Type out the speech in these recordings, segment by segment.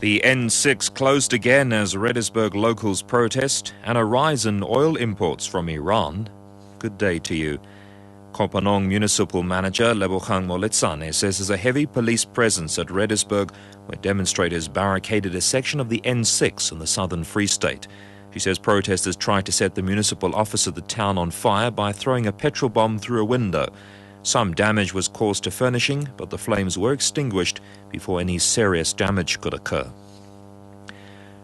The N6 closed again as Redisburg locals protest, and a rise in oil imports from Iran. Good day to you. Kopanong Municipal Manager Lebogang Moletsane says there's a heavy police presence at Redisburg, where demonstrators barricaded a section of the N6 in the southern Free State. She says protesters tried to set the municipal office of the town on fire by throwing a petrol bomb through a window. Some damage was caused to furnishing, but the flames were extinguished before any serious damage could occur.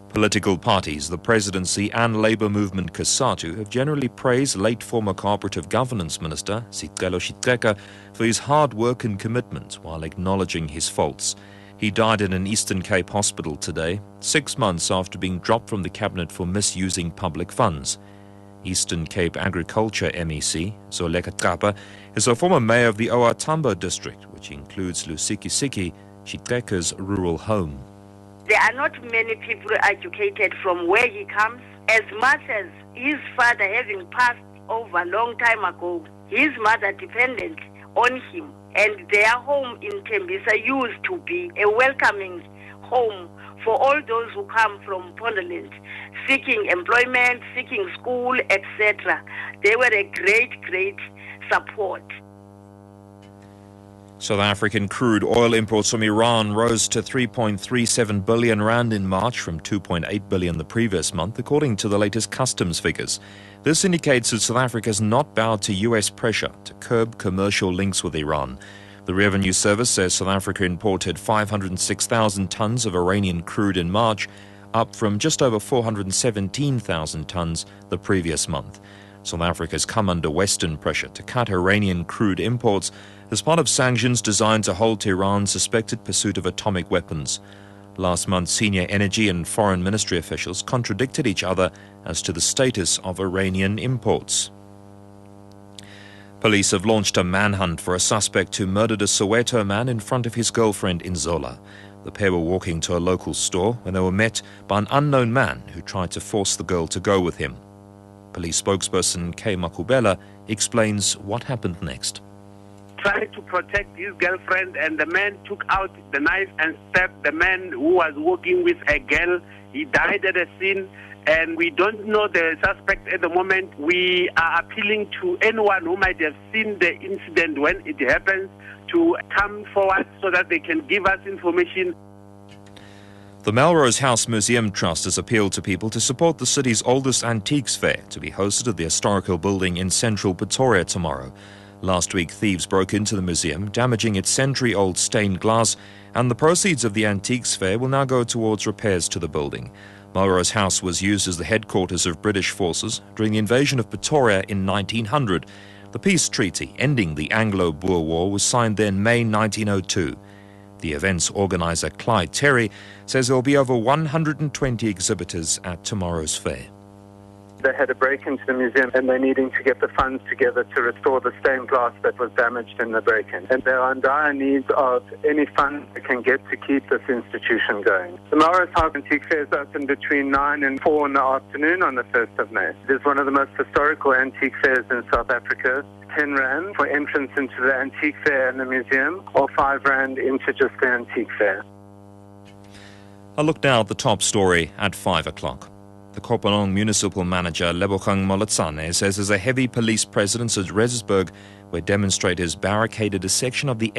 Political parties, the presidency and labour movement COSATU have generally praised late former Co-operative Governance Minister Shiceka for his hard work and commitment while acknowledging his faults. He died in an Eastern Cape hospital today, 6 months after being dropped from the cabinet for misusing public funds. Eastern Cape Agriculture MEC, Zoleka Trapa, is a former mayor of the OR Tambo district, which includes Lusikisiki, Shiceka's rural home. There are not many people educated from where he comes. As much as his father having passed over a long time ago, his mother depended on him. And their home in Tembisa used to be a welcoming home for all those who come from Ponderland, seeking employment, seeking school, etc. They were a great support. South African crude oil imports from Iran rose to 3.37 billion rand in March from 2.8 billion the previous month, according to the latest customs figures. This indicates that South Africa has not bowed to US pressure to curb commercial links with Iran. The Revenue Service says South Africa imported 506,000 tons of Iranian crude in March, up from just over 417,000 tons the previous month. South Africa has come under Western pressure to cut Iranian crude imports as part of sanctions designed to halt Iran's suspected pursuit of atomic weapons. Last month, senior energy and foreign ministry officials contradicted each other as to the status of Iranian imports. Police have launched a manhunt for a suspect who murdered a Soweto man in front of his girlfriend in Zola. The pair were walking to a local store when they were met by an unknown man who tried to force the girl to go with him. Police spokesperson K. Makubela explains what happened next. Tried to protect his girlfriend, and the man took out the knife and stabbed the man who was walking with a girl. He died at the scene, and we don't know the suspect at the moment. We are appealing to anyone who might have seen the incident when it happens to come forward so that they can give us information. The Melrose House Museum Trust has appealed to people to support the city's oldest antiques fair to be hosted at the historical building in central Pretoria tomorrow. Last week, thieves broke into the museum, damaging its century-old stained glass, and the proceeds of the antiques fair will now go towards repairs to the building. Melrose House was used as the headquarters of British forces during the invasion of Pretoria in 1900. The peace treaty ending the Anglo-Boer War was signed there in May 1902. The event's organizer, Clyde Terry, says there will be over 120 exhibitors at tomorrow's fair. They had a break into the museum and they're needing to get the funds together to restore the stained glass that was damaged in the break-in. And they're in dire need of any funds they can get to keep this institution going. The Melrose House Antique Fair is open between 9 and 4 in the afternoon on the 1st of May. It is one of the most historical antique fairs in South Africa. 10 rand for entrance into the antique fair and the museum, or 5 rand into just the antique fair. A look now at the top story at 5 o'clock. The Kopanong Municipal Manager Lebogang Moletsane says there's a heavy police presence at Redisburg, where demonstrators barricaded a section of the